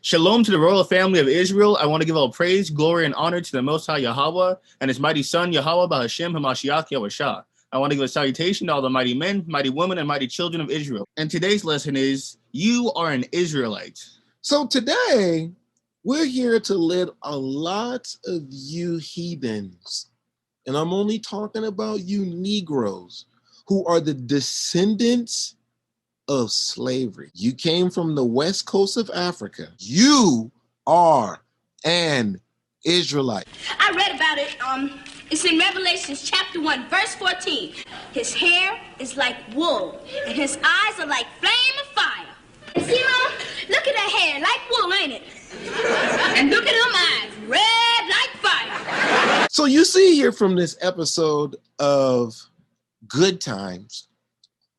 Shalom to the royal family of Israel. I want to give all praise, glory, and honor to the Most High Yahweh and His mighty Son, Yahweh B'Hashem HaMashiach Yahushua. I want to give a salutation to all the mighty men, mighty women, and mighty children of Israel. And today's lesson is, you are an Israelite. So today, we're here to let a lot of you heathens, and I'm only talking about you Negroes, who are the descendants of slavery. You came from the west coast of Africa. You are an Israelite. I read about it. It's in Revelation chapter 1, verse 14. His hair is like wool, and his eyes are like flame of fire. And see, Mom, look at that hair, like wool, ain't it? And look at them eyes, red like fire. So you see here from this episode of Good Times,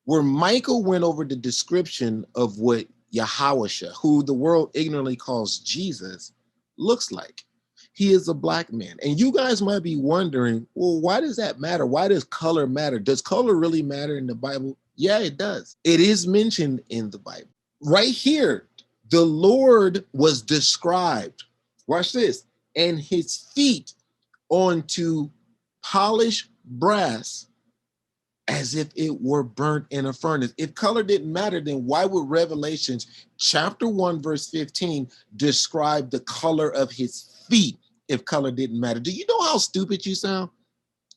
where Michael went over the description of what Yahusha, who the world ignorantly calls Jesus, looks like. He is a black man. And you guys might be wondering, well, why does that matter? Why does color matter? Does color really matter in the Bible? Yeah, it does. It is mentioned in the Bible. Right here, the Lord was described, watch this, and his feet onto polished brass as if it were burnt in a furnace. If color didn't matter, then why would Revelations chapter 1, verse 15 describe the color of his feet if color didn't matter? Do you know how stupid you sound?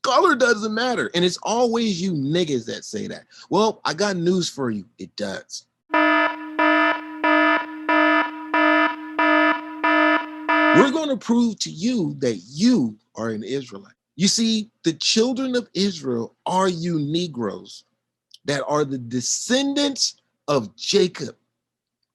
Color doesn't matter. And it's always you niggas that say that. Well, I got news for you. It does. We're going to prove to you that you are an Israelite. You see, the children of Israel are you Negroes that are the descendants of Jacob.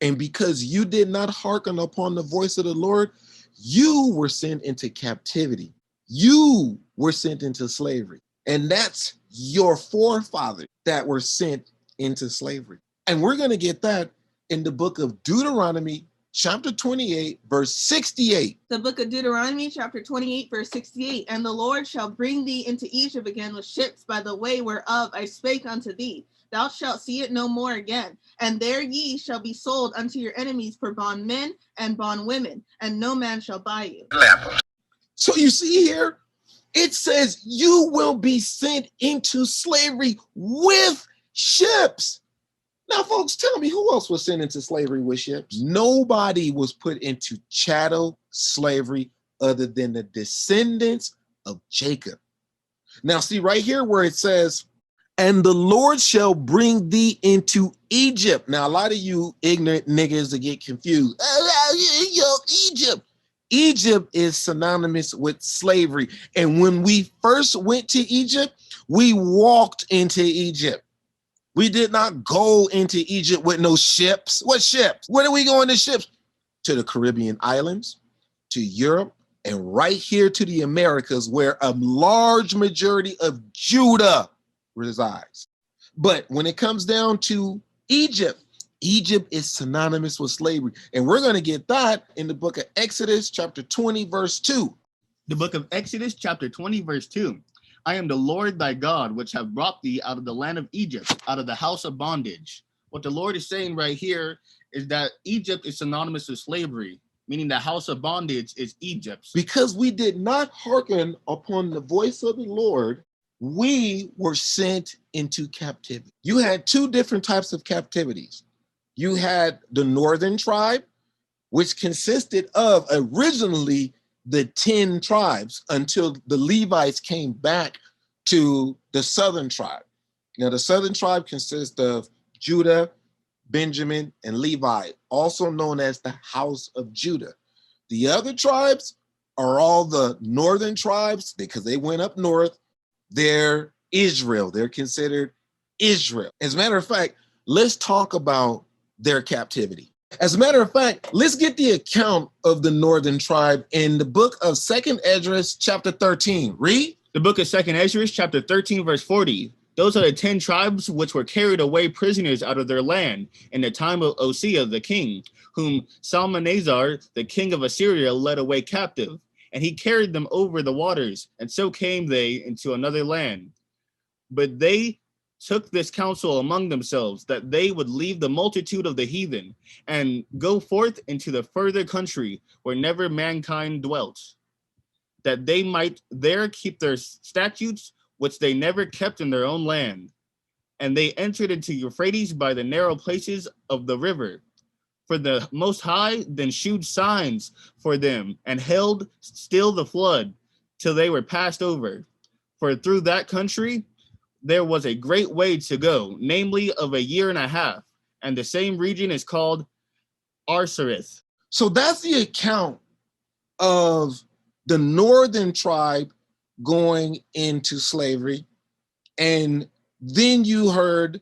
And because you did not hearken upon the voice of the Lord, you were sent into captivity. You were sent into slavery. And that's your forefathers that were sent into slavery. And we're going to get that in the book of Deuteronomy, chapter 28, verse 68. The book of Deuteronomy, chapter 28, verse 68. And the Lord shall bring thee into Egypt again with ships by the way whereof I spake unto thee. Thou shalt see it no more again. And there ye shall be sold unto your enemies for bondmen and bondwomen, and no man shall buy you. So you see here, it says you will be sent into slavery with ships. Now, folks, tell me, who else was sent into slavery with ships? Nobody was put into chattel slavery other than the descendants of Jacob. Now, see right here where it says, and the Lord shall bring thee into Egypt. Now, a lot of you ignorant niggas that get confused. Egypt. Egypt is synonymous with slavery. And when we first went to Egypt, we walked into Egypt. We did not go into Egypt with no ships. What ships? Where are we going to ships? To the Caribbean islands, to Europe, and right here to the Americas, where a large majority of Judah resides. But when it comes down to Egypt, Egypt is synonymous with slavery. And we're going to get that in the book of Exodus, chapter 20, verse 2. The book of Exodus, chapter 20, verse 2. I am the Lord thy God, which have brought thee out of the land of Egypt, out of the house of bondage. What the Lord is saying right here is that Egypt is synonymous with slavery, meaning the house of bondage is Egypt. Because we did not hearken upon the voice of the Lord, we were sent into captivity. You had two different types of captivities. You had the northern tribe, which consisted of originally the 10 tribes until the Levites came back to the southern tribe. Now, the southern tribe consists of Judah, Benjamin, and Levi, also known as the house of Judah. The other tribes are all the northern tribes because they went up north. They're Israel. They're considered Israel. As a matter of fact, let's talk about their captivity. As a matter of fact, let's get the account of the northern tribe in the book of 2nd Esdras, chapter 13. Read. The book of 2nd Esdras, chapter 13, verse 40. Those are the 10 tribes which were carried away prisoners out of their land in the time of Osea the king, whom Salmanazar, the king of Assyria, led away captive. And he carried them over the waters, and so came they into another land. But they took this counsel among themselves that they would leave the multitude of the heathen and go forth into the further country where never mankind dwelt, that they might there keep their statutes, which they never kept in their own land. And they entered into Euphrates by the narrow places of the river. For the Most High then shewed signs for them, and held still the flood, till they were passed over. For through that country there was a great way to go, namely of a year and a half, and the same region is called Arsareth. So that's the account of the northern tribe going into slavery. And then you heard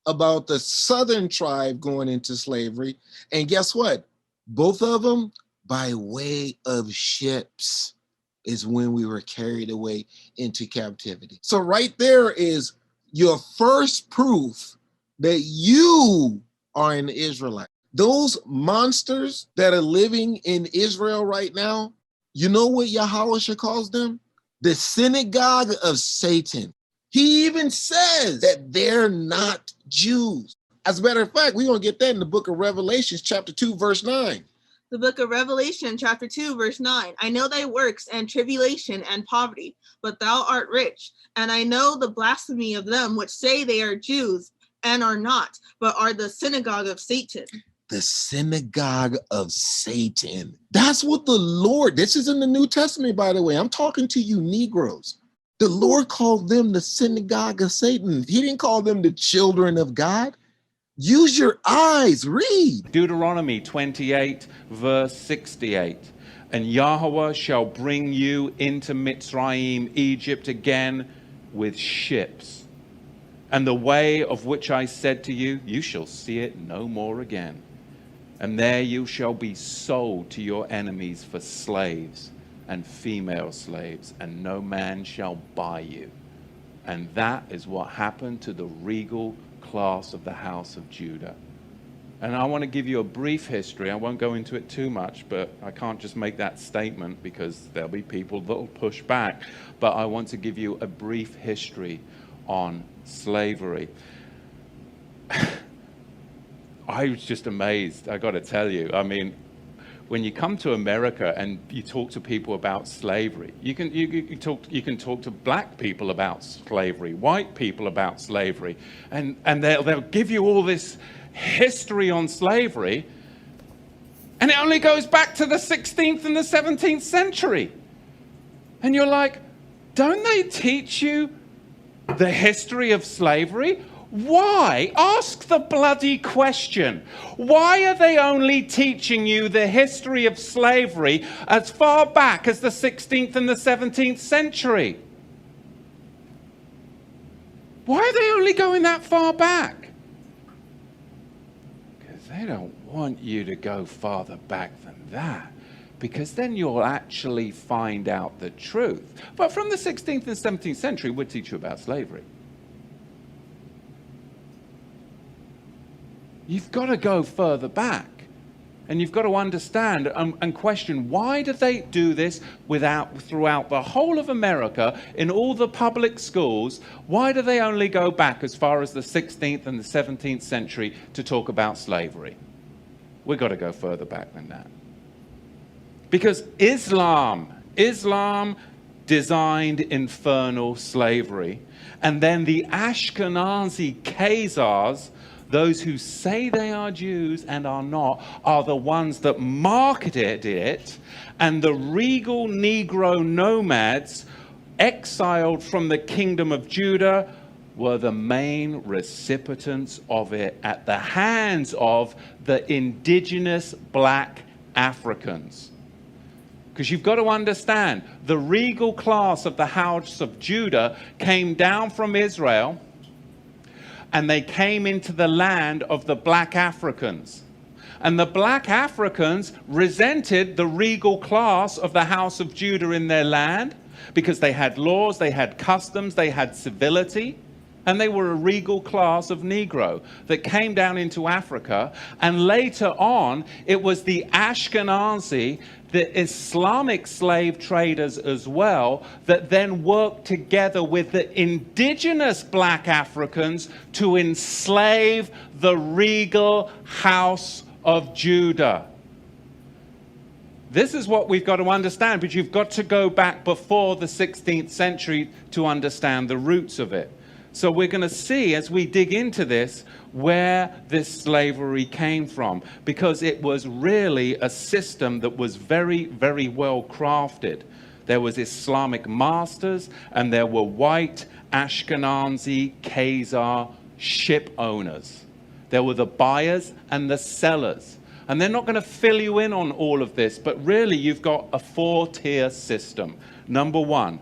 about the southern tribe going into slavery. And guess what? Both of them by way of ships is when we were carried away into captivity. So right there is your first proof that you are an Israelite. Those monsters that are living in Israel right now, you know what Yahweh calls them? The synagogue of Satan. He even says that they're not Jews. As a matter of fact, we're going to get that in the book of Revelation, chapter 2, verse 9. The book of Revelation, chapter 2, verse 9. I know thy works and tribulation and poverty, but thou art rich. And I know the blasphemy of them which say they are Jews and are not, but are the synagogue of Satan. The synagogue of Satan. That's what the Lord, this is in the New Testament, by the way. I'm talking to you Negroes. The Lord called them the synagogue of Satan. He didn't call them the children of God. Use your eyes, read. Deuteronomy 28, verse 68. And Yahweh shall bring you into Mitzrayim, Egypt again with ships. And the way of which I said to you, you shall see it no more again. And there you shall be sold to your enemies for slaves and female slaves, and no man shall buy you. And that is what happened to the regal class of the house of Judah. And I want to give you a brief history. I won't go into it too much, but I can't just make that statement because there'll be people that will push back. But I want to give you a brief history on slavery. I was just amazed, I got to tell you. I mean, when you come to America and you talk to people about slavery, you can talk to black people about slavery, white people about slavery, and they'll give you all this history on slavery, and it only goes back to the 16th and the 17th century. And you're like, don't they teach you the history of slavery? Why? Ask the bloody question. Why are they only teaching you the history of slavery as far back as the 16th and the 17th century? Why are they only going that far back? Because they don't want you to go farther back than that, because then you'll actually find out the truth. But from the 16th and 17th century, we'll teach you about slavery. You've got to go further back, and you've got to understand and question, why do they do this throughout the whole of America in all the public schools? Why do they only go back as far as the 16th and the 17th century to talk about slavery? We've got to go further back than that. Because Islam designed infernal slavery, and then the Ashkenazi Khazars, those who say they are Jews and are not, are the ones that marketed it, and the regal Negro nomads exiled from the kingdom of Judah were the main recipients of it at the hands of the indigenous black Africans. Because you've got to understand, the regal class of the house of Judah came down from Israel, and they came into the land of the black Africans. And the black Africans resented the regal class of the house of Judah in their land because they had laws, they had customs, they had civility. And they were a regal class of Negro that came down into Africa. And later on, it was the Ashkenazi, the Islamic slave traders as well, that then worked together with the indigenous black Africans to enslave the regal house of Judah. This is what we've got to understand, but you've got to go back before the 16th century to understand the roots of it. So we're going to see, as we dig into this, where this slavery came from, because it was really a system that was very, very well crafted. There was Islamic masters, and there were white Ashkenazi Khazar ship owners. There were the buyers and the sellers. And they're not going to fill you in on all of this, but really you've got a 4-tier system. Number one,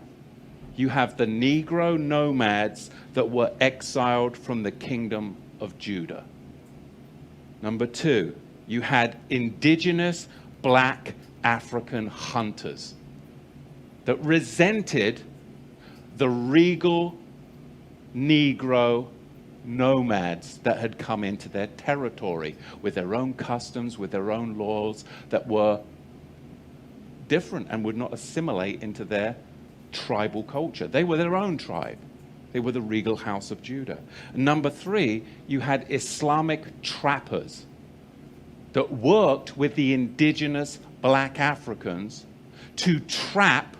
you have the Negro nomads that were exiled from the kingdom of Judah. Number two, you had indigenous black African hunters that resented the regal Negro nomads that had come into their territory with their own customs, with their own laws that were different and would not assimilate into their tribal culture. They were their own tribe. They were the regal house of Judah. Number three, you had Islamic trappers that worked with the indigenous black Africans to trap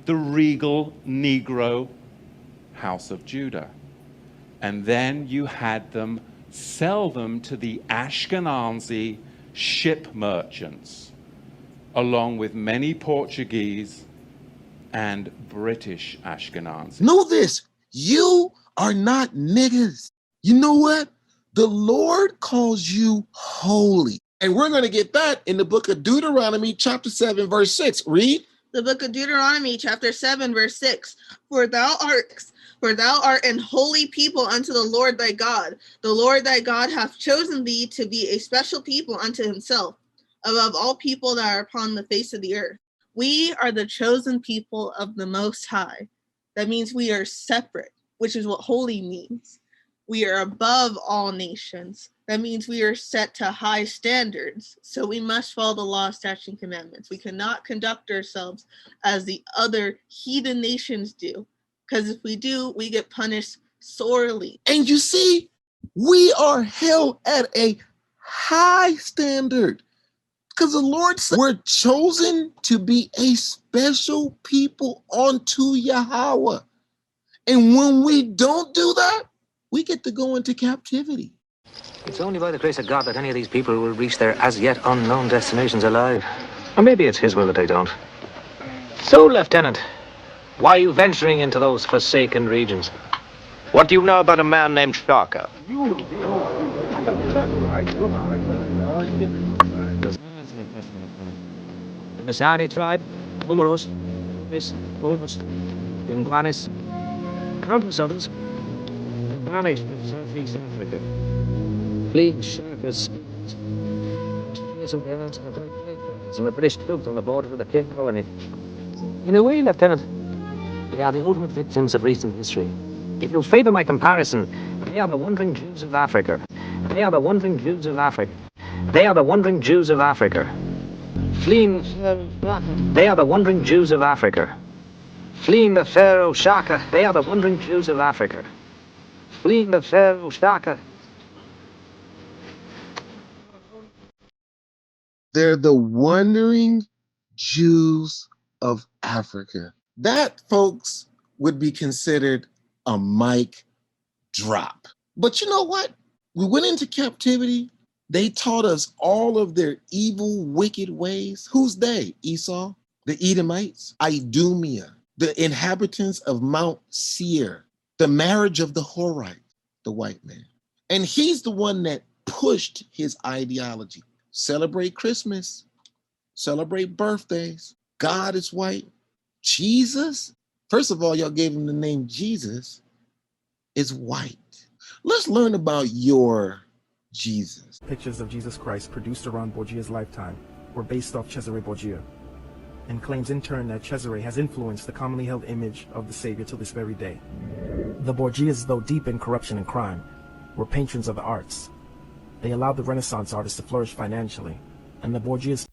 the regal Negro house of Judah. And then you had them sell them to the Ashkenazi ship merchants, along with many Portuguese and British Ashkenazi. Know this, you are not niggas. You know what? The Lord calls you holy. And we're going to get that in the book of Deuteronomy chapter 7, verse 6. Read. The book of Deuteronomy, chapter 7, verse 6. For thou art an holy people unto the Lord thy God. The Lord thy God hath chosen thee to be a special people unto himself, above all people that are upon the face of the earth. We are the chosen people of the Most High. That means we are separate, which is what holy means. We are above all nations. That means we are set to high standards. So we must follow the law, statutes, and commandments. We cannot conduct ourselves as the other heathen nations do. Because if we do, we get punished sorely. And you see, we are held at a high standard. Because the Lord said we're chosen to be a special people unto Yahweh. And when we don't do that, we get to go into captivity. It's only by the grace of God that any of these people will reach their as yet unknown destinations alive. Or maybe it's his will that they don't. So, Lieutenant, why are you venturing into those forsaken regions? What do you know about a man named Shaka? The Masari tribe, Umuros, Miss, Bonus, Yunguanis, countless others, vanished in Southeast Africa. Fleeing Shaka's and the British troops on the border of the Cape Colony. In a way, Lieutenant, they are the ultimate victims of recent history. If you'll favor my comparison, they are the wandering Jews of Africa. They are the wandering Jews of Africa. They are the wandering Jews of Africa. Fleeing, they are the wandering Jews of Africa. Fleeing the Pharaoh Shaka, they are the wandering Jews of Africa. Fleeing the Pharaoh Shaka. They're the wandering Jews of Africa. That, folks, would be considered a mic drop. But you know what? We went into captivity. They taught us all of their evil, wicked ways. Who's they? Esau, the Edomites, Idumea, the inhabitants of Mount Seir, the marriage of the Horite, the white man. And he's the one that pushed his ideology. Celebrate Christmas, celebrate birthdays. God is white. Jesus, first of all, y'all gave him the name Jesus, is white. Let's learn about your Jesus. Pictures of Jesus Christ produced around Borgia's lifetime were based off Cesare Borgia. and claims in turn that Cesare has influenced the commonly held image of the Savior till this very day. The Borgias, though deep in corruption and crime, were patrons of the arts. They allowed the Renaissance artists to flourish financially, and the Borgias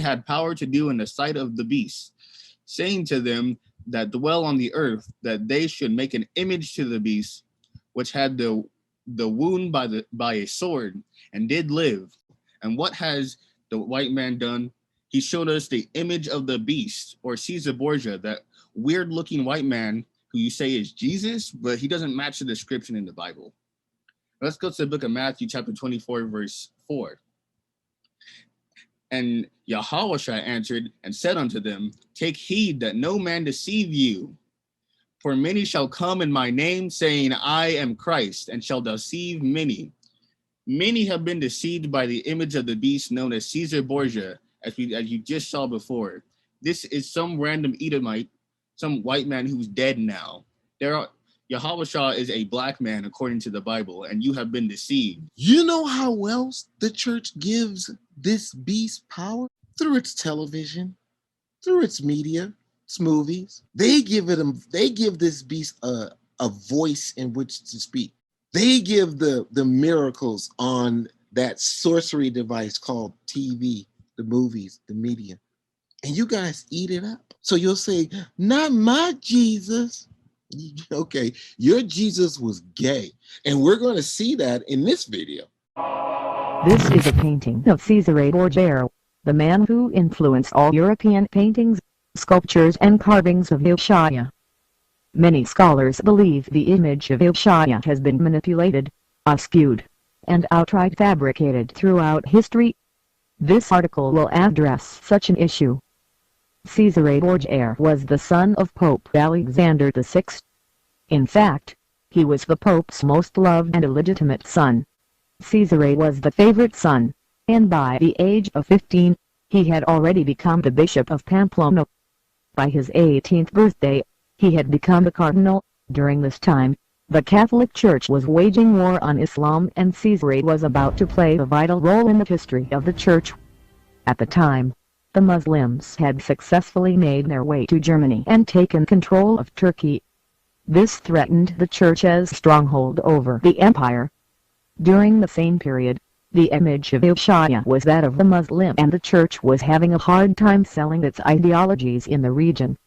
had power to do in the sight of the beast, saying to them that dwell on the earth, that they should make an image to the beast, which had the wound by a sword, and did live. And what has the white man done? He showed us the image of the beast, or Caesar Borgia, that weird-looking white man who you say is Jesus, but he doesn't match the description in the Bible. Let's go to the book of Matthew, chapter 24, verse 4. And Yahushua answered and said unto them, take heed that no man deceive you. For many shall come in my name, saying, I am Christ, and shall deceive many. Many have been deceived by the image of the beast known as Caesar Borgia, as you just saw before. This is some random Edomite, some white man who's dead now. Yahushua is a black man according to the Bible, and you have been deceived. You know how else the church gives this beast power? Through its television, through its media, its movies. They give this beast a voice in which to speak. They give the miracles on that sorcery device called TV, the movies, the media. And you guys eat it up. So you'll say, not my Jesus. Okay, your Jesus was gay. And we're going to see that in this video. This is a painting of Cesare Borgia, the man who influenced all European paintings, sculptures and carvings of Yahushua. Many scholars believe the image of Yahushua has been manipulated, skewed, and outright fabricated throughout history. This article will address such an issue. Cesare Borgia was the son of Pope Alexander VI. In fact, he was the Pope's most loved and illegitimate son. Cesare was the favorite son, and by the age of 15, he had already become the Bishop of Pamplona. By his 18th birthday, he had become a cardinal. During this time, the Catholic Church was waging war on Islam, and Cesare was about to play a vital role in the history of the Church. At the time, the Muslims had successfully made their way to Germany and taken control of Turkey. This threatened the Church's stronghold over the empire. During the same period, the image of Yahushua was that of the Muslim, and the Church was having a hard time selling its ideologies in the region.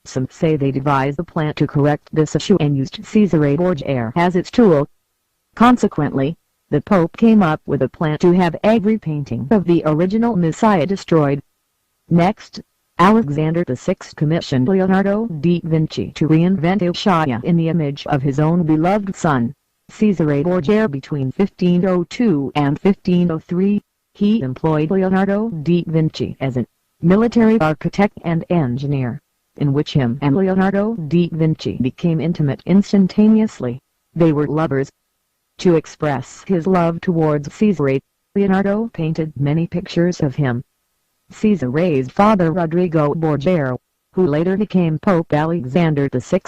Some say they devised a plan to correct this issue and used Cesare Borgia as its tool. Consequently, the Pope came up with a plan to have every painting of the original Messiah destroyed. Next, Alexander VI commissioned Leonardo da Vinci to reinvent Yahushua in the image of his own beloved son, Cesare Borgia. Between 1502 and 1503, he employed Leonardo da Vinci as a military architect and engineer, in which him and Leonardo da Vinci became intimate instantaneously. They were lovers. To express his love towards Cesare, Leonardo painted many pictures of him. Cesare's father Rodrigo Borgia, who later became Pope Alexander VI,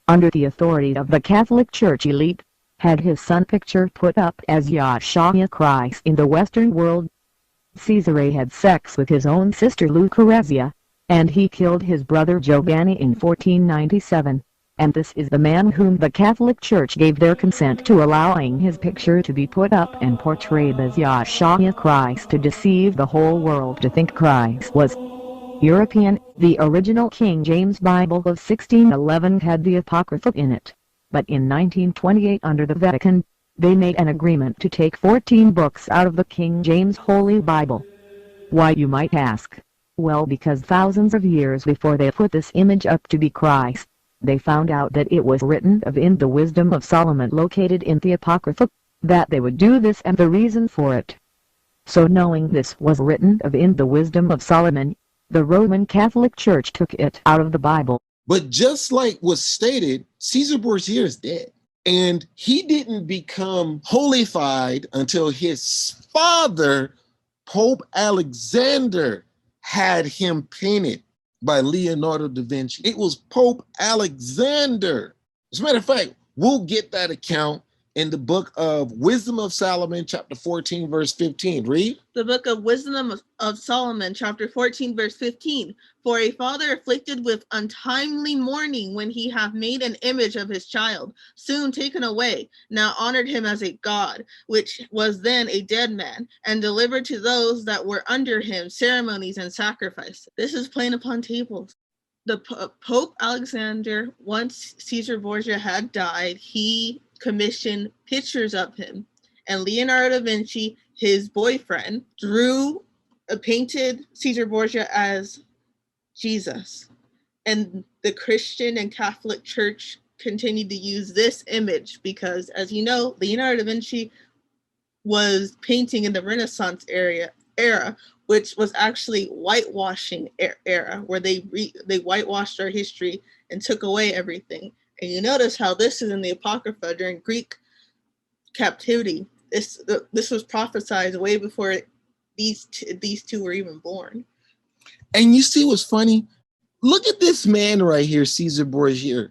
under the authority of the Catholic Church elite, had his son picture put up as Yahushua Christ in the Western world. Cesare had sex with his own sister Lucrezia, and he killed his brother Giovanni in 1497, and this is the man whom the Catholic Church gave their consent to allowing his picture to be put up and portrayed as Yahushua Christ to deceive the whole world to think Christ was European. The original King James Bible of 1611 had the Apocrypha in it, but in 1928 under the Vatican They made an agreement to take 14 books out of the King James Holy Bible. Why, you might ask? Well, because thousands of years before they put this image up to be Christ, they found out that it was written of in the Wisdom of Solomon located in the Apocrypha, that they would do this and the reason for it. So knowing this was written of in the Wisdom of Solomon, the Roman Catholic Church took it out of the Bible. But just like was stated, Caesar Borgia is dead. And he didn't become holified until his father, Pope Alexander, had him painted by Leonardo da Vinci. It was Pope Alexander. As a matter of fact, we'll get that account in the book of Wisdom of Solomon, chapter 14, verse 15. Read. The book of Wisdom of Solomon, chapter 14, verse 15. For a father afflicted with untimely mourning when he hath made an image of his child, soon taken away, now honored him as a god, which was then a dead man, and delivered to those that were under him ceremonies and sacrifices. This is plain upon tables. The Pope Alexander, once Caesar Borgia had died, he commissioned pictures of him, and Leonardo da Vinci, his boyfriend, painted Caesar Borgia as Jesus. And the Christian and Catholic Church continued to use this image because, as you know, Leonardo da Vinci was painting in the Renaissance era, which was actually whitewashing era, where they whitewashed our history and took away everything. And you notice how this is in the Apocrypha during Greek captivity. This was prophesied way before these two were even born. And you see what's funny? Look at this man right here, Caesar Borgia.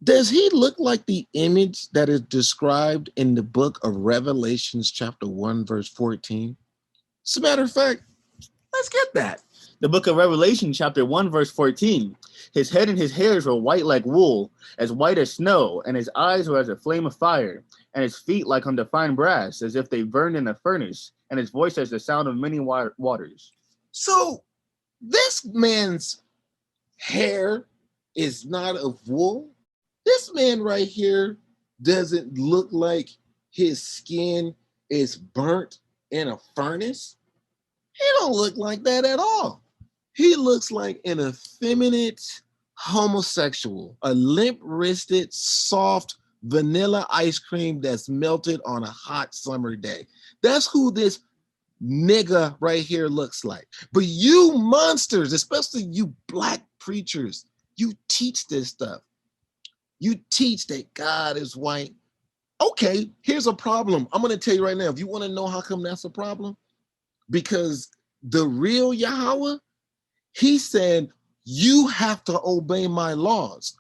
Does he look like the image that is described in the book of Revelations, chapter 1, verse 14? As a matter of fact, let's get that. The book of Revelation, chapter 1, verse 14. His head and his hairs were white like wool, as white as snow, and his eyes were as a flame of fire, and his feet like unto fine brass, as if they burned in a furnace, and his voice as the sound of many waters. So this man's hair is not of wool. This man right here doesn't look like his skin is burnt in a furnace. He don't look like that at all. He looks like an effeminate homosexual, a limp-wristed, soft vanilla ice cream that's melted on a hot summer day. That's who this nigga right here looks like. But you monsters, especially you black preachers, you teach this stuff. You teach that God is white. Okay, here's a problem. I'm going to tell you right now, if you want to know how come that's a problem, because the real Yahweh, he said, you have to obey my laws.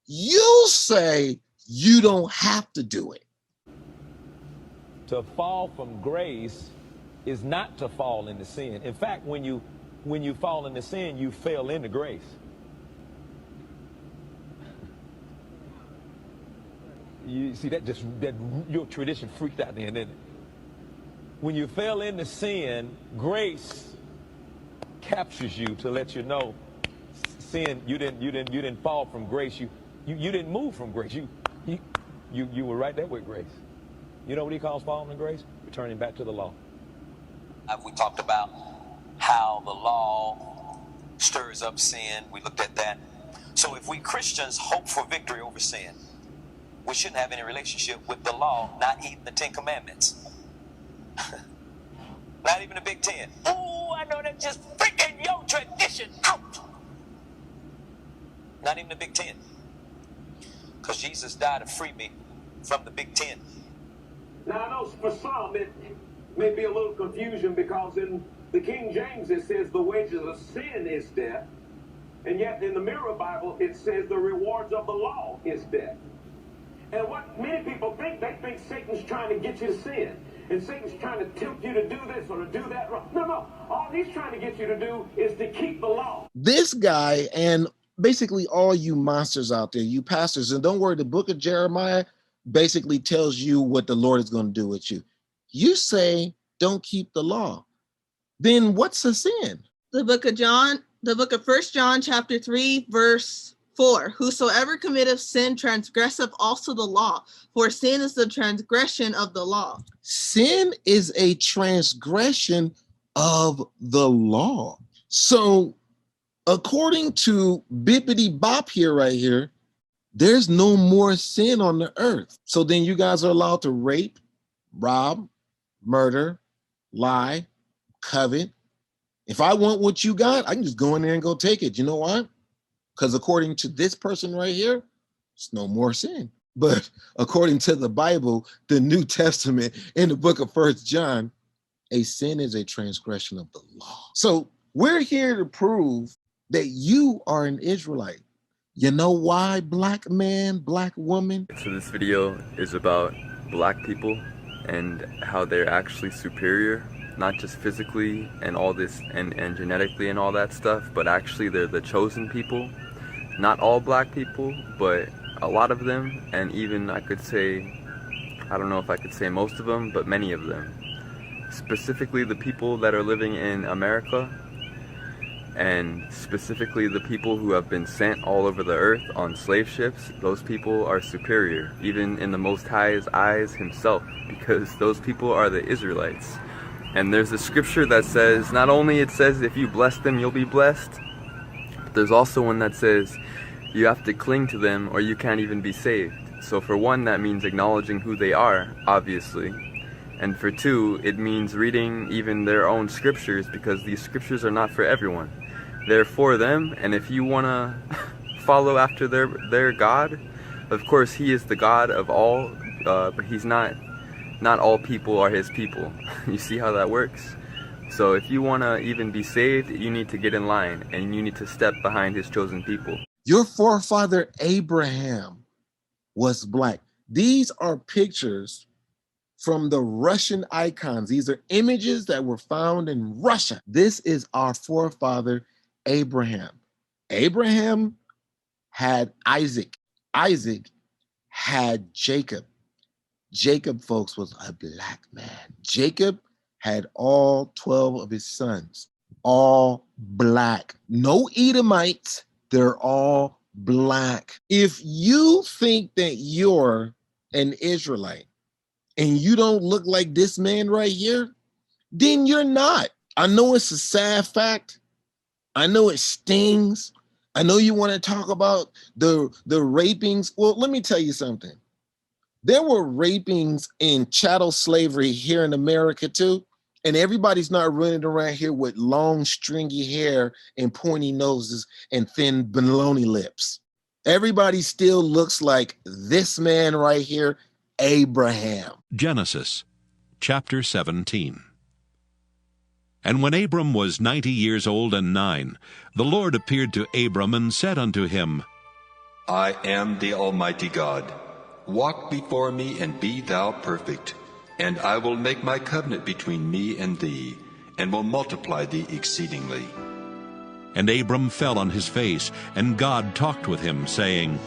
You say you don't have to do it. To fall from grace is not to fall into sin. In fact, when you fall into sin, you fell into grace. You see, that your tradition freaked out then, didn't it? When you fell into sin, grace captures you to let you know sin. You didn't fall from grace. You didn't move from grace. You were right there with grace. You know what he calls falling in grace? Returning back to the law. We talked about how the law stirs up sin. We looked at that. So if we Christians hope for victory over sin, we shouldn't have any relationship with the law, not even the 10 Commandments. Not even the Big Ten. Oh, I know that's just freaking your tradition. Out. Not even the Big Ten. Because Jesus died to free me from the Big Ten. Now, I know for some it may be a little confusion because in the King James it says the wages of sin is death. And yet in the Mirror Bible it says the rewards of the law is death. And what many people think, they think Satan's trying to get you to sin. And Satan's trying to tempt you to do this or to do that wrong. No. All he's trying to get you to do is to keep the law. This guy and basically all you monsters out there, you pastors, and don't worry, the book of Jeremiah basically tells you what the Lord is going to do with you. You say, don't keep the law. Then what's a sin? The book of 1 John chapter 3, verse 4. Whosoever committeth sin transgresseth also the law, for sin is the transgression of the law. Sin is a transgression of the law. So, according to Bippity Bop here, right here, there's no more sin on the earth. So then you guys are allowed to rape, rob, murder, lie, covet. If I want what you got, I can just go in there and go take it. You know why? Because according to this person right here, it's no more sin. But according to the Bible, the New Testament, in the book of 1 John, a sin is a transgression of the law. So we're here to prove that you are an Israelite. You know why, black man, black woman? So this video is about black people and how they're actually superior, not just physically and all this and genetically and all that stuff, but actually they're the chosen people. Not all black people, but a lot of them, and even I could say, I don't know if I could say most of them, but many of them. Specifically the people that are living in America, and specifically the people who have been sent all over the earth on slave ships. Those people are superior, even in the Most High's eyes himself, because those people are the Israelites. And there's a scripture that says, not only it says if you bless them you'll be blessed, but there's also one that says you have to cling to them or you can't even be saved. So for one, that means acknowledging who they are, obviously. And for two, it means reading even their own scriptures, because these scriptures are not for everyone. They're for them, and if you want to follow after their God, of course he is the God of all, but he's not all people are his people. You see how that works? So if you want to even be saved, you need to get in line, and you need to step behind his chosen people. Your forefather Abraham was black. These are pictures from the Russian icons. These are images that were found in Russia. This is our forefather Abraham. Abraham had Isaac. Isaac had Jacob. Jacob, folks, was a black man. Jacob had all 12 of his sons, all black. No Edomites, they're all black. If you think that you're an Israelite and you don't look like this man right here, then you're not. I know it's a sad fact. I know it stings. I know you want to talk about the rapings. Well, let me tell you something. There were rapings in chattel slavery here in America too. And everybody's not running around here with long, stringy hair and pointy noses and thin baloney lips. Everybody still looks like this man right here, Abraham. Genesis chapter 17. And when Abram was 90 years old and 9, the Lord appeared to Abram and said unto him, I am the Almighty God. Walk before me and be thou perfect, and I will make my covenant between me and thee, and will multiply thee exceedingly. And Abram fell on his face, and God talked with him, saying,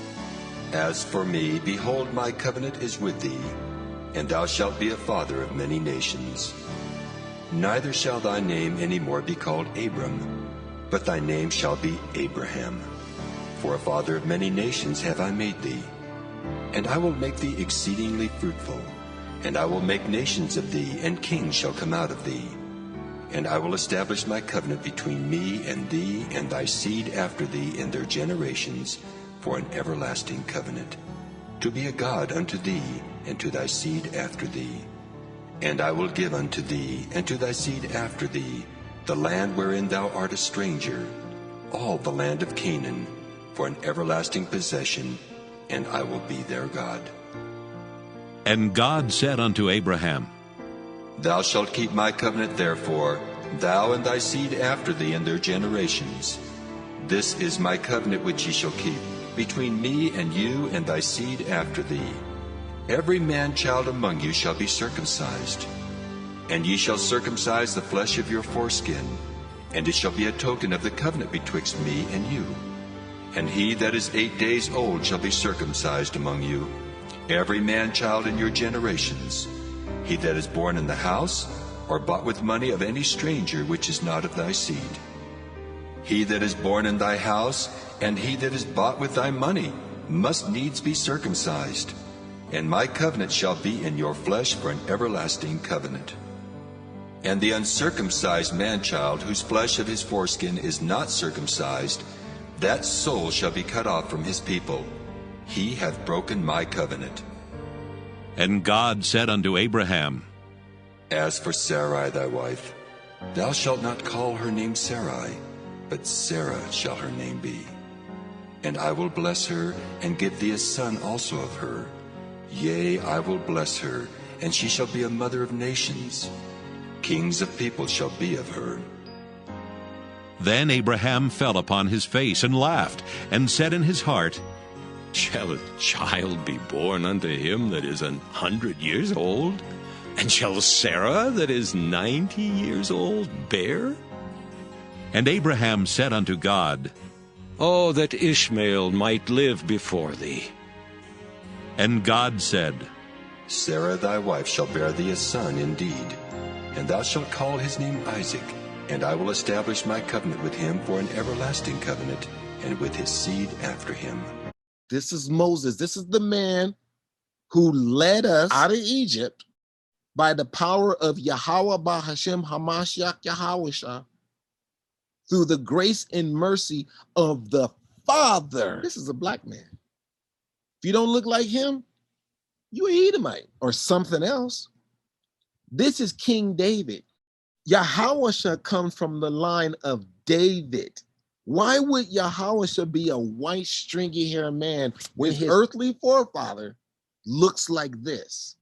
As for me, behold, my covenant is with thee, and thou shalt be a father of many nations. Neither shall thy name any more be called Abram, but thy name shall be Abraham. For a father of many nations have I made thee. And I will make thee exceedingly fruitful, and I will make nations of thee, and kings shall come out of thee. And I will establish my covenant between me and thee and thy seed after thee in their generations, for an everlasting covenant, to be a God unto thee and to thy seed after thee. And I will give unto thee and to thy seed after thee the land wherein thou art a stranger, all the land of Canaan, for an everlasting possession, and I will be their God. And God said unto Abraham, Thou shalt keep my covenant therefore, thou and thy seed after thee in their generations. This is my covenant which ye shall keep, between me and you and thy seed after thee. Every man-child among you shall be circumcised, and ye shall circumcise the flesh of your foreskin, and it shall be a token of the covenant betwixt me and you. And he that is 8 days old shall be circumcised among you, every man-child in your generations, he that is born in the house, or bought with money of any stranger which is not of thy seed. He that is born in thy house, and he that is bought with thy money, must needs be circumcised. And my covenant shall be in your flesh for an everlasting covenant. And the uncircumcised man-child, whose flesh of his foreskin is not circumcised, that soul shall be cut off from his people. He hath broken my covenant. And God said unto Abraham, As for Sarai thy wife, thou shalt not call her name Sarai, but Sarah shall her name be. And I will bless her, and give thee a son also of her. Yea, I will bless her, and she shall be a mother of nations. Kings of people shall be of her. Then Abraham fell upon his face and laughed, and said in his heart, Shall a child be born unto him that is 100 years old? And shall Sarah that is 90 years old bear? And Abraham said unto God, Oh, that Ishmael might live before thee. And God said, Sarah thy wife shall bear thee a son indeed, and thou shalt call his name Isaac. And I will establish my covenant with him for an everlasting covenant, and with his seed after him. This is Moses. This is the man who led us out of Egypt by the power of Yahweh Bahashem Hamashiach Yahweh, through the grace and mercy of the Father. This is a black man. If you don't look like him, you an Edomite or something else. This is King David. Yahweh comes from the line of David. Why would Yahweh be a white, stringy-haired man when his earthly forefather looks like this?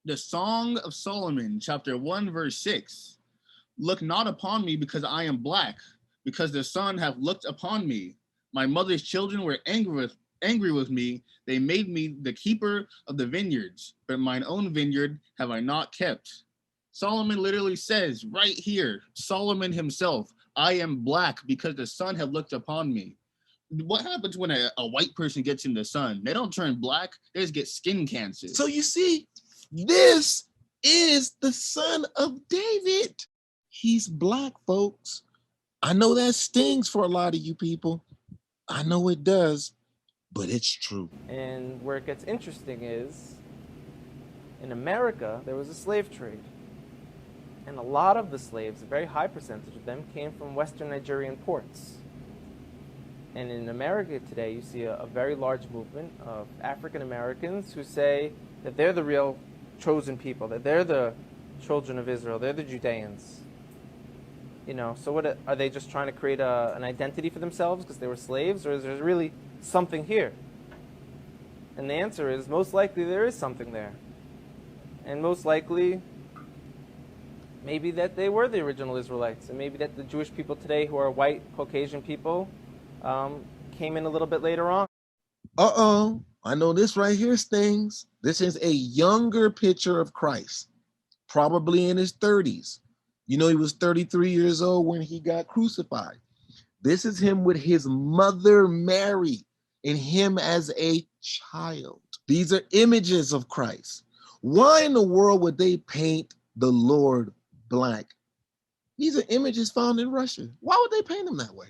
The Song of Solomon, chapter 1, verse 6. Look not upon me because I am black, because the sun hath looked upon me. My mother's children were angry with me. They made me the keeper of the vineyards, but mine own vineyard have I not kept. Solomon literally says right here, Solomon himself, I am black because the sun have looked upon me. What happens when a white person gets in the sun? They don't turn black, they just get skin cancer. So you see, this is the son of David. He's black, folks. I know that stings for a lot of you people. I know it does, but it's true. And where it gets interesting is, in America, there was a slave trade. And a lot of the slaves, a very high percentage of them, came from Western Nigerian ports. And in America today, you see a very large movement of African Americans who say that they're the real chosen people, that they're the children of Israel, they're the Judeans. You know, so what are they just trying to create an identity for themselves because they were slaves, or is there really something here? And the answer is, most likely there is something there. And most likely, maybe that they were the original Israelites, and maybe that the Jewish people today who are white, Caucasian people came in a little bit later on. I know this right here stings. This is a younger picture of Christ, probably in his 30s. You know, he was 33 years old when he got crucified. This is him with his mother Mary and him as a child. These are images of Christ. Why in the world would they paint the Lord black? These are images found in Russia. Why would they paint him that way?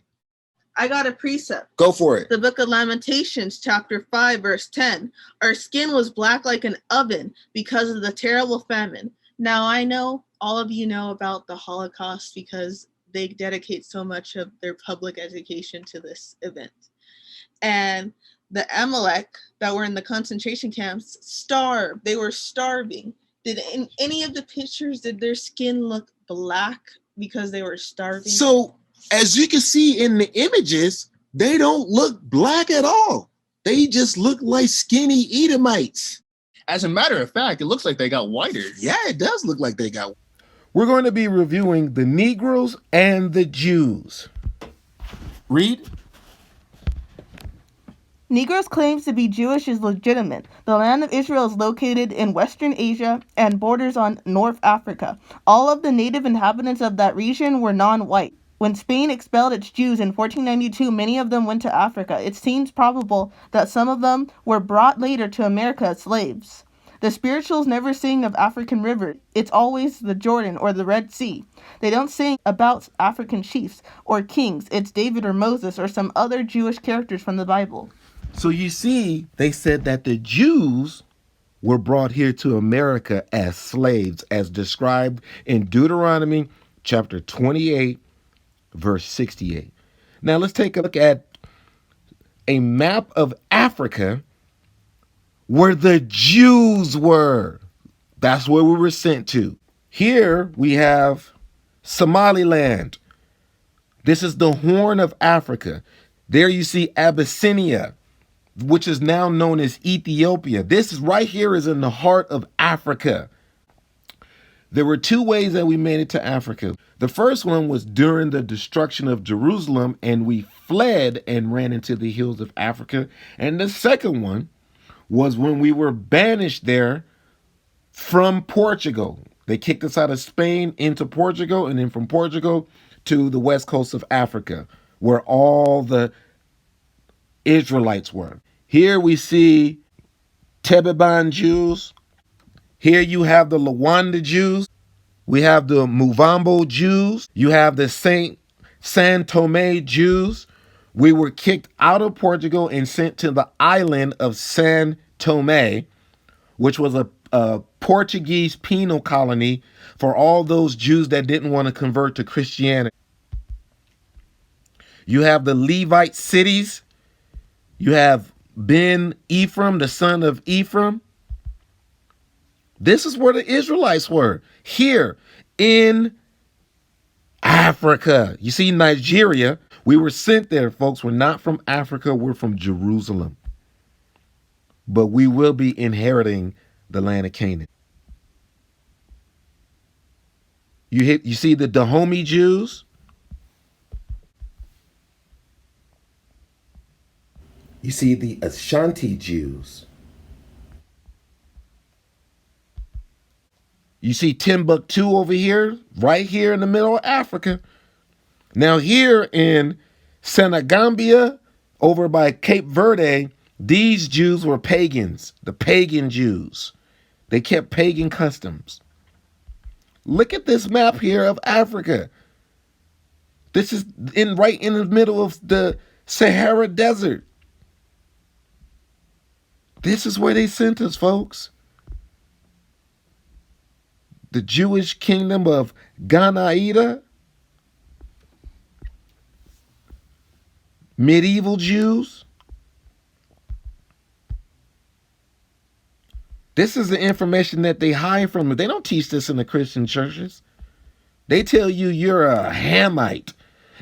I got a precept. Go for it. The book of Lamentations, chapter 5, verse 10. Our skin was black like an oven because of the terrible famine. Now I know all of you know about the Holocaust because they dedicate so much of their public education to this event. And the Amalek that were in the concentration camps starved. They were starving. Did in any of the pictures, did their skin look black because they were starving? So as you can see in the images, they don't look black at all. They just look like skinny Edomites. As a matter of fact, it looks like they got whiter. Yeah, it does look like they got. We're going to be reviewing the Negroes and the Jews. Read. Negroes' claims to be Jewish is legitimate. The land of Israel is located in Western Asia and borders on North Africa. All of the native inhabitants of that region were non-white. When Spain expelled its Jews in 1492, many of them went to Africa. It seems probable that some of them were brought later to America as slaves. The spirituals never sing of African rivers. It's always the Jordan or the Red Sea. They don't sing about African chiefs or kings. It's David or Moses or some other Jewish characters from the Bible. So you see, they said that the Jews were brought here to America as slaves, as described in Deuteronomy chapter 28, verse 68. Now let's take a look at a map of Africa where the Jews were. That's where we were sent to. Here we have Somaliland. This is the Horn of Africa. There you see Abyssinia, which is now known as Ethiopia. This right here is in the heart of Africa. There were two ways that we made it to Africa. The first one was during the destruction of Jerusalem, and we fled and ran into the hills of Africa. And the second one was when we were banished there from Portugal. They kicked us out of Spain into Portugal, and then from Portugal to the west coast of Africa, where all the Israelites were. Here we see Tebeban Jews. Here you have the Luanda Jews. We have the Muvambo Jews. You have the San Tome Jews. We were kicked out of Portugal and sent to the island of San Tome, which was a Portuguese penal colony for all those Jews that didn't want to convert to Christianity. You have the Levite cities. You have Ben Ephraim, the son of Ephraim. This is where the Israelites were, here in Africa. You see, Nigeria, we were sent there, folks. We're not from Africa, we're from Jerusalem. But we will be inheriting the land of Canaan. You see the Dahomey Jews. You see the Ashanti Jews. You see Timbuktu over here, right here in the middle of Africa. Now here in Senegambia, over by Cape Verde, these Jews were pagans, the pagan Jews. They kept pagan customs. Look at this map here of Africa. This is right in the middle of the Sahara Desert. This is where they sent us, folks. The Jewish kingdom of Ghanaida, medieval Jews. This is the information that they hide from you. They don't teach this in the Christian churches. They tell you you're a Hamite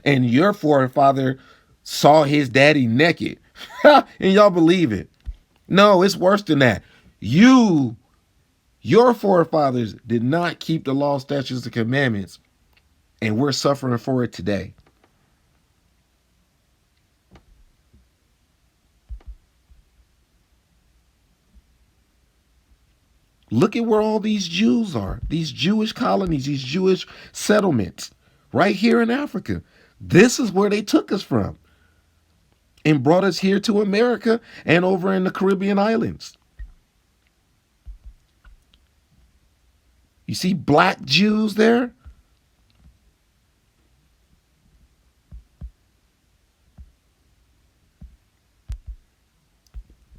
and your forefather saw his daddy naked. And y'all believe it. No, it's worse than that. Your forefathers did not keep the law, statutes, and commandments, and we're suffering for it today. Look at where all these Jews are, these Jewish colonies, these Jewish settlements, right here in Africa. This is where they took us from and brought us here to America and over in the Caribbean islands. You see black Jews there?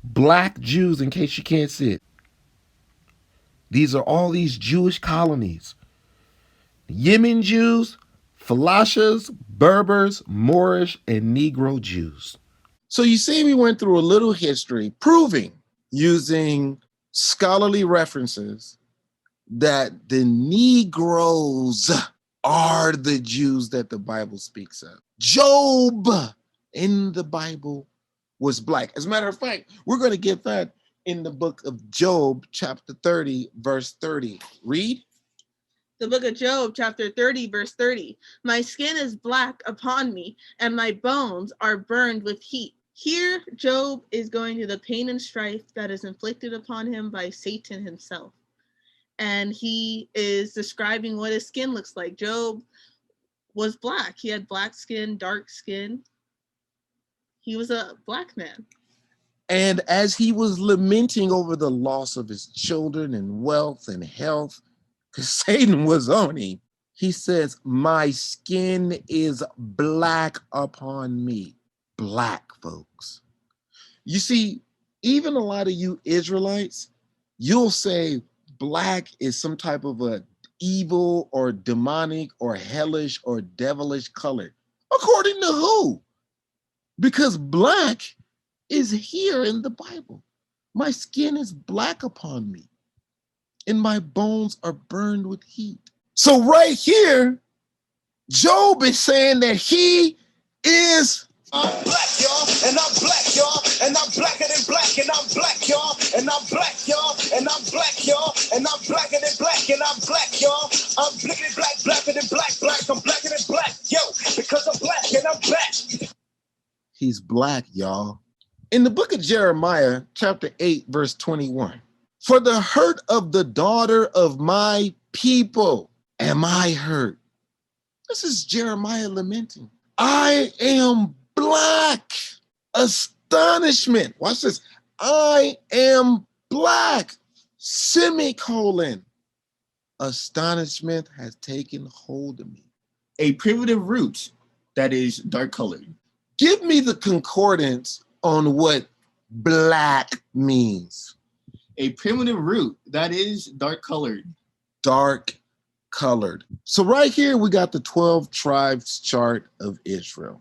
Black Jews, in case you can't see it. These are all these Jewish colonies. Yemen Jews, Falashas, Berbers, Moorish, and Negro Jews. So you see, we went through a little history proving, using scholarly references, that the Negroes are the Jews that the Bible speaks of. Job in the Bible was black. As a matter of fact, we're going to get that in the book of Job, chapter 30, verse 30. Read. The book of Job, chapter 30, verse 30. My skin is black upon me, and my bones are burned with heat. Here, Job is going through the pain and strife that is inflicted upon him by Satan himself. And he is describing what his skin looks like. Job was black. He had black skin, dark skin. He was a black man. And as he was lamenting over the loss of his children and wealth and health, because Satan was on him, he says, my skin is black upon me. Black, folks. You see, even a lot of you Israelites, you'll say black is some type of a evil or demonic or hellish or devilish color. According to who? Because black is here in the Bible. My skin is black upon me, and my bones are burned with heat. So right here, Job is saying that he is I'm black, y'all, and I'm black, y'all, and I'm blacker than black, and I'm black, y'all, and I'm black, y'all, and I'm black, y'all, and I'm blacker than black, and I'm black, y'all. I'm blickety black, blacker than black, black, I'm blacker than black, yo, because I'm black and I'm black. He's black, y'all. In the book of Jeremiah, chapter 8, verse 21, for the hurt of the daughter of my people am I hurt. This is Jeremiah lamenting. I am black. Astonishment. Watch this. I am black. Semicolon. Astonishment has taken hold of me. A primitive root that is dark colored. Give me the concordance on what black means. A primitive root that is dark colored. Dark colored. So right here we got the 12 tribes chart of Israel.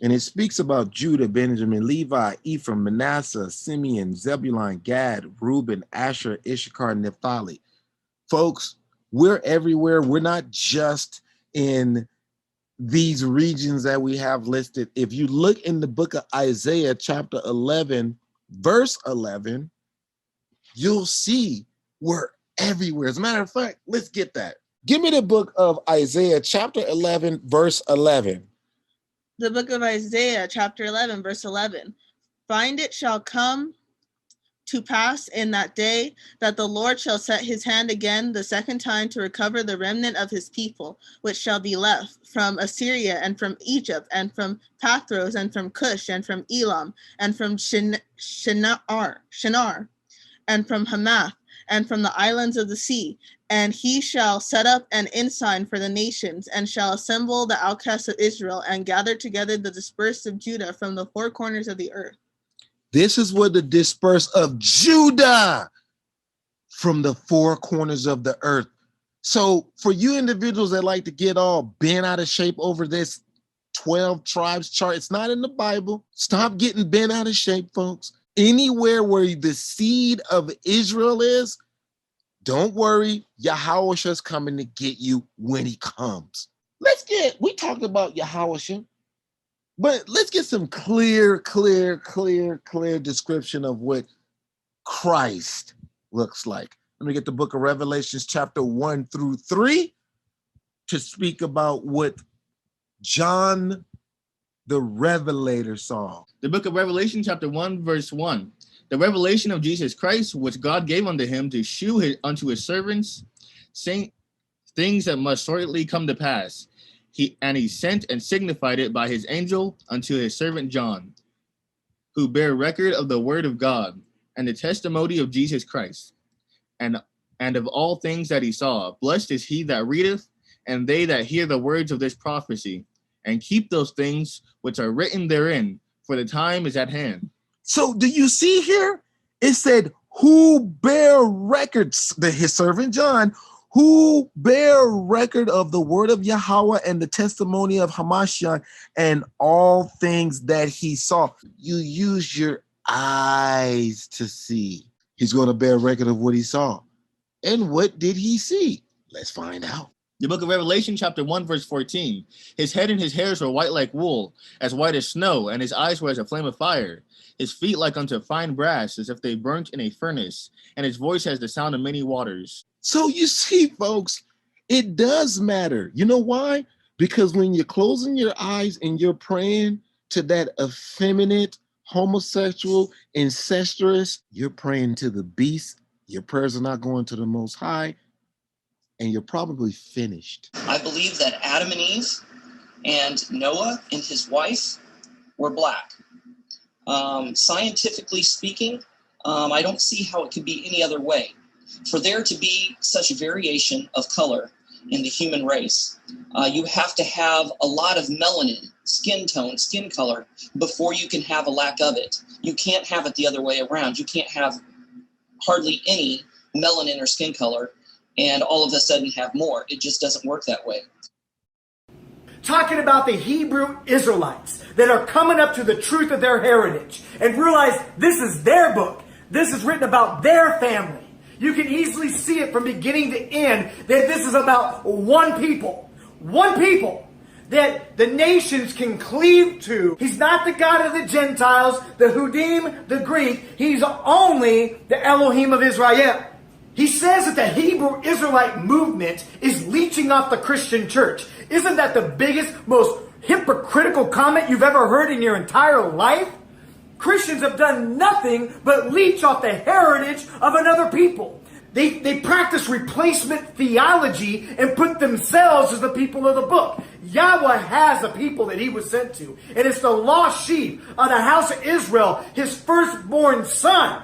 And it speaks about Judah, Benjamin, Levi, Ephraim, Manasseh, Simeon, Zebulun, Gad, Reuben, Asher, Issachar, Naphtali. Folks, we're everywhere. We're not just in these regions that we have listed. If you look in the book of Isaiah, chapter 11, verse 11, you'll see we're everywhere. As a matter of fact, let's get that. Give me the book of Isaiah, chapter 11, verse 11. The book of Isaiah, chapter 11, verse 11. Find it shall come to pass in that day that the Lord shall set his hand again the second time to recover the remnant of his people, which shall be left from Assyria and from Egypt and from Pathros and from Cush and from Elam and from Shinar and from Hamath and from the islands of the sea. And he shall set up an ensign for the nations and shall assemble the outcasts of Israel and gather together the dispersed of Judah from the four corners of the earth. This is what the dispersed of Judah from the four corners of the earth. So for you individuals that like to get all bent out of shape over this 12 tribes chart, it's not in the Bible. Stop getting bent out of shape, folks. Anywhere where the seed of Israel is, don't worry, Yahweh's coming to get you when he comes. We talked about Yahweh, but let's get some clear description of what Christ looks like. Let me get the book of Revelations chapter 1 through 3 to speak about what John the Revelator saw. The book of Revelation chapter 1 verse 1. The revelation of Jesus Christ, which God gave unto him to shew unto his servants, saying things that must shortly come to pass. He sent and signified it by his angel unto his servant John, who bear record of the word of God and the testimony of Jesus Christ, and of all things that he saw. Blessed is he that readeth, and they that hear the words of this prophecy, and keep those things which are written therein, for the time is at hand. So do you see here? It said, who bear records, his servant John, who bear record of the word of Yahweh and the testimony of Hamashiach and all things that he saw. You use your eyes to see. He's going to bear record of what he saw. And what did he see? Let's find out. The book of Revelation chapter 1 verse 14. His head and his hairs were white like wool, as white as snow, and his eyes were as a flame of fire. His feet like unto fine brass, as if they burnt in a furnace, and his voice has the sound of many waters. So you see, folks, it does matter. You know why? Because when you're closing your eyes and you're praying to that effeminate, homosexual, incestuous, you're praying to the beast. Your prayers are not going to the Most High, and you're probably finished. I believe that Adam and Eve and Noah and his wife were black. Scientifically speaking, I don't see how it could be any other way. For there to be such a variation of color in the human race, you have to have a lot of melanin, skin tone, skin color, before you can have a lack of it. You can't have it the other way around. You can't have hardly any melanin or skin color and all of a sudden have more. It just doesn't work that way. Talking about the Hebrew Israelites that are coming up to the truth of their heritage and realize this is their book. This is written about their family. You can easily see it from beginning to end that this is about one people that the nations can cleave to. He's not the God of the Gentiles, the Hudim, the Greek. He's only the Elohim of Israel. He says that the Hebrew Israelite movement is leeching off the Christian church. Isn't that the biggest, most hypocritical comment you've ever heard in your entire life? Christians have done nothing but leech off the heritage of another people. They practice replacement theology and put themselves as the people of the book. Yahweh has a people that he was sent to. And it's the lost sheep of the house of Israel, his firstborn son.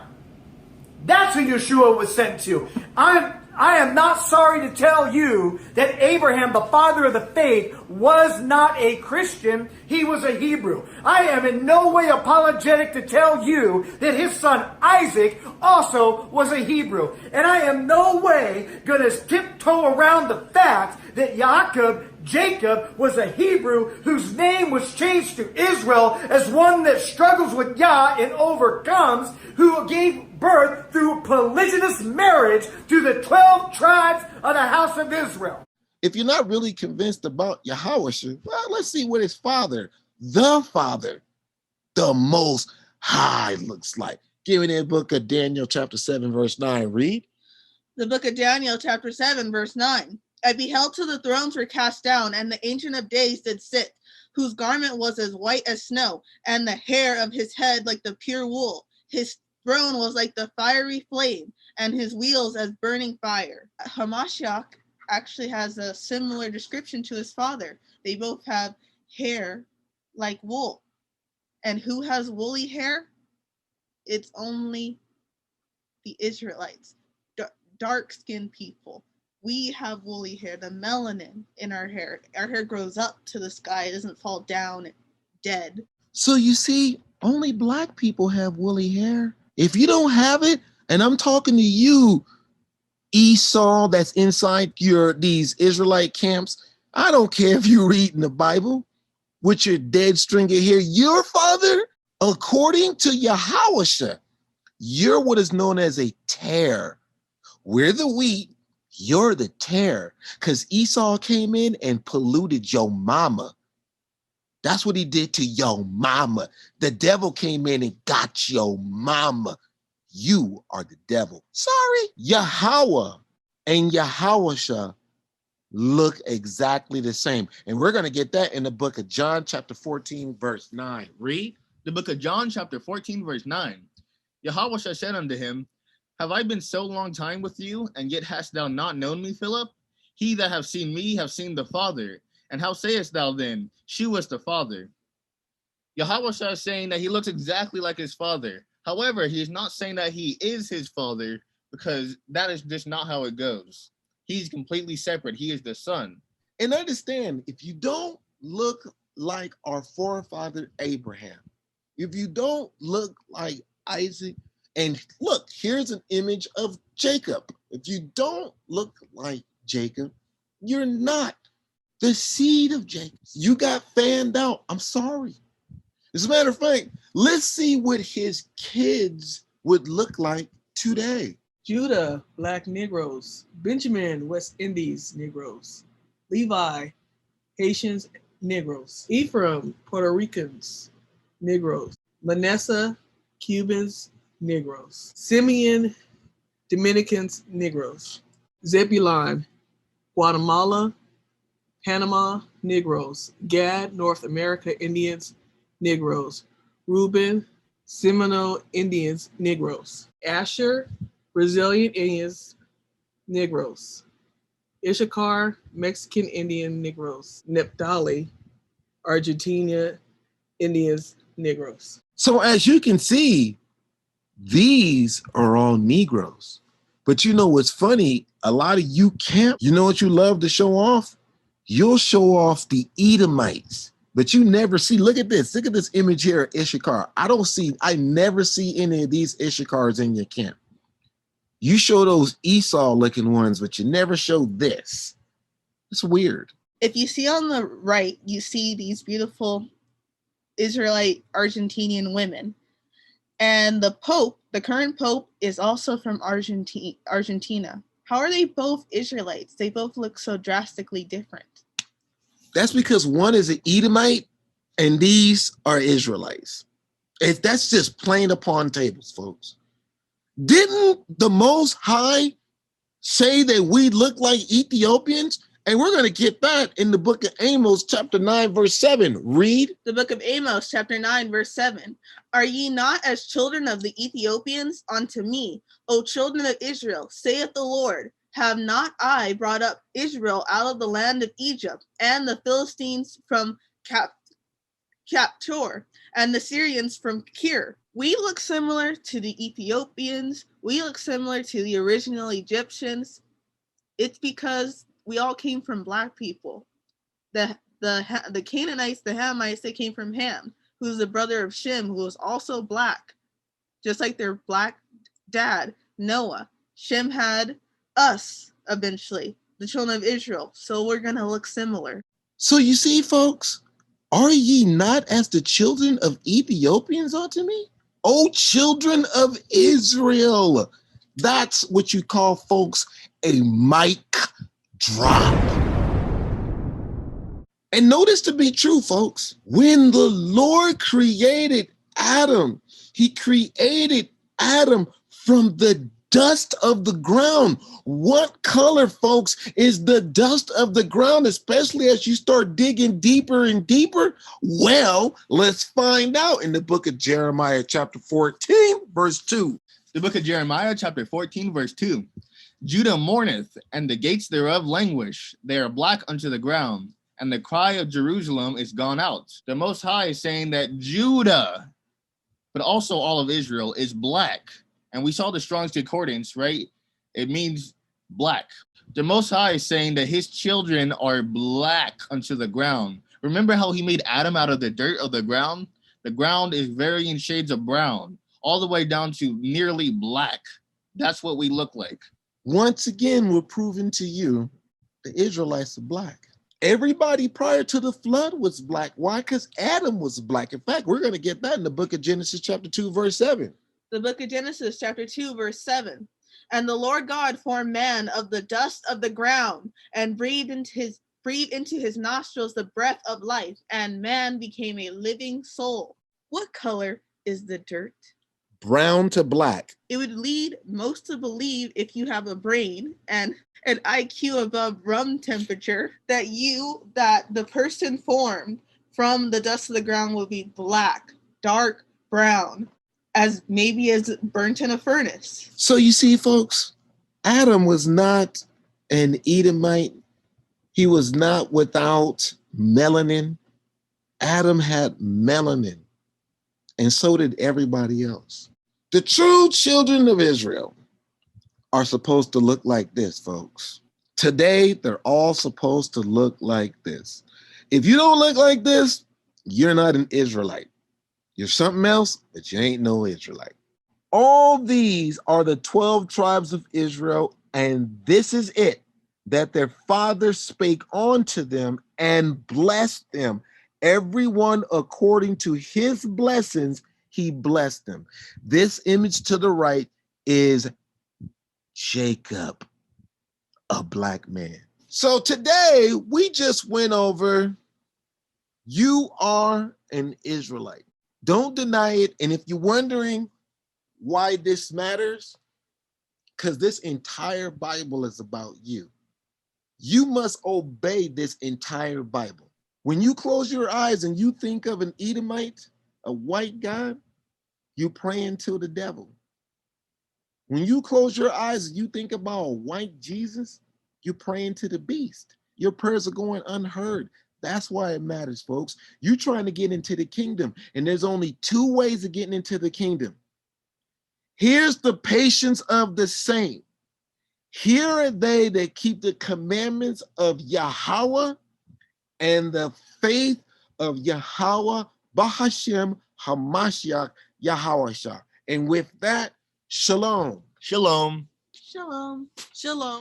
That's who Yeshua was sent to. I am not sorry to tell you that Abraham, the father of the faith, was not a Christian. He was a Hebrew. I am in no way apologetic to tell you that his son Isaac also was a Hebrew. And I am no way going to tiptoe around the fact that Jacob was a Hebrew whose name was changed to Israel as one that struggles with Yah and overcomes, who gave birth through polygynous marriage to the 12 tribes of the house of Israel. If you're not really convinced about Yahweh, well, let's see what his father, the Most High, looks like. Give me that book of Daniel chapter 7, verse 9. Read. The book of Daniel chapter 7, verse 9. I beheld till the thrones were cast down, and the Ancient of Days did sit, whose garment was as white as snow, and the hair of his head like the pure wool. His throne was like the fiery flame, and his wheels as burning fire. Hamashiach actually has a similar description to his father. They both have hair like wool. And who has woolly hair? It's only the Israelites, dark-skinned people. We have woolly hair, the melanin in our hair. Our hair grows up to the sky. It doesn't fall down dead. So you see, only black people have woolly hair. If you don't have it, and I'm talking to you, Esau, that's inside these Israelite camps, I don't care if you're reading the Bible with your dead stringy hair. Your father, according to Yahweh, you're what is known as a tare. We're the wheat, you're the tare, because Esau came in and polluted your mama. That's what he did to your mama. The devil came in and got your mama. You are the devil. Sorry. Yahweh and Yahweh look exactly the same. And we're going to get that in the book of John chapter 14, verse 9. Read. The book of John chapter 14, verse 9. Yahweh said unto him, Have I been so long time with you, and yet hast thou not known me, Philip? He that hath seen me hath seen the Father. And how sayest thou then, Shew us the Father? Yahweh is saying that he looks exactly like his father. However, he is not saying that he is his father, because that is just not how it goes. He's completely separate. He is the son. And understand, if you don't look like our forefather Abraham, if you don't look like Isaac, and look, here's an image of Jacob. If you don't look like Jacob, you're not the seed of Jacob. You got fanned out. I'm sorry. As a matter of fact, let's see what his kids would look like today. Judah, Black Negroes. Benjamin, West Indies Negroes. Levi, Haitians Negroes. Ephraim, Puerto Ricans Negroes. Manasseh, Cubans Negroes. Simeon, Dominicans Negroes. Zebulon, Guatemala, Panama Negroes. Gad, North America Indians Negroes. Reuben, Seminole Indians Negroes. Asher, Brazilian Indians Negroes. Issachar, Mexican Indian Negroes. Naphtali, Argentina Indians Negroes. So as you can see, these are all Negroes. But you know what's funny? A lot of you can't. You know what you love to show off? You'll show off the Edomites. But you never see, look at this. Look at this image here of Issachar. I never see any of these Issachars in your camp. You show those Esau looking ones, but you never show this. It's weird. If you see on the right, you see these beautiful Israelite Argentinian women. And the Pope, the current Pope, is also from Argentina. How are they both Israelites? They both look so drastically different. That's because one is an Edomite and these are Israelites. That's just plain upon tables, folks. Didn't the Most High say that we look like Ethiopians? And we're going to get that in the book of Amos, chapter 9, verse 7. Read. The book of Amos, chapter 9, verse 7. Are ye not as children of the Ethiopians unto me, O children of Israel, saith the Lord? Have not I brought up Israel out of the land of Egypt, and the Philistines from Captor, and the Syrians from Kir? We look similar to the Ethiopians. We look similar to the original Egyptians. It's because we all came from black people. The Canaanites, the Hamites, they came from Ham, who's the brother of Shem, who was also black, just like their black dad, Noah. Shem had us eventually, the children of Israel. So we're going to look similar. So you see, folks, are ye not as the children of Ethiopians unto me? O children of Israel. That's what you call, folks, a mic drop. And know this to be true, folks. When the Lord created Adam, he created Adam from the dust of the ground. What color, folks, is the dust of the ground, especially as you start digging deeper and deeper? Well, let's find out in the book of Jeremiah, chapter 14, verse 2. The book of Jeremiah, chapter 14, verse 2. Judah mourneth, and the gates thereof languish. They are black unto the ground, and the cry of Jerusalem is gone out. The Most High is saying that Judah, but also all of Israel, is black. And we saw the Strong's Concordance, right? It means black. The Most High is saying that his children are black unto the ground. Remember how he made Adam out of the dirt of the ground? The ground is varying shades of brown, all the way down to nearly black. That's what we look like. Once again, we're proving to you the Israelites are black. Everybody prior to the flood was black. Why? Because Adam was black. In fact, we're going to get that in the book of Genesis chapter 2, verse 7. The book of Genesis chapter 2, verse 7. And the Lord God formed man of the dust of the ground and breathed into his nostrils the breath of life, and man became a living soul. What color is the dirt? Brown to black. It would lead most to believe, if you have a brain and an IQ above room temperature, that the person formed from the dust of the ground will be black, dark brown, as burnt in a furnace. So you see, folks, Adam was not an Edomite. He was not without melanin. Adam had melanin, and so did everybody else. The true children of Israel are supposed to look like this, folks. Today, they're all supposed to look like this. If you don't look like this, you're not an Israelite. You're something else, but you ain't no Israelite. All these are the 12 tribes of Israel, and this is it, that their father spake unto them and blessed them. Everyone according to his blessings, he blessed them. This image to the right is Jacob, a black man. So today we just went over, you are an Israelite. Don't deny it. And if you're wondering why this matters, because this entire Bible is about you. You must obey this entire Bible. When you close your eyes and you think of an Edomite, a white God, you praying to the devil. When you close your eyes and you think about a white Jesus, you're praying to the beast. Your prayers are going unheard. That's why it matters, folks. You're trying to get into the kingdom, and there's only 2 ways of getting into the kingdom. Here's the patience of the saint. Here are they that keep the commandments of Yahweh and the faith of Yahweh Bahashem Hamashiach Yahweh. And with that, shalom. Shalom. Shalom. Shalom.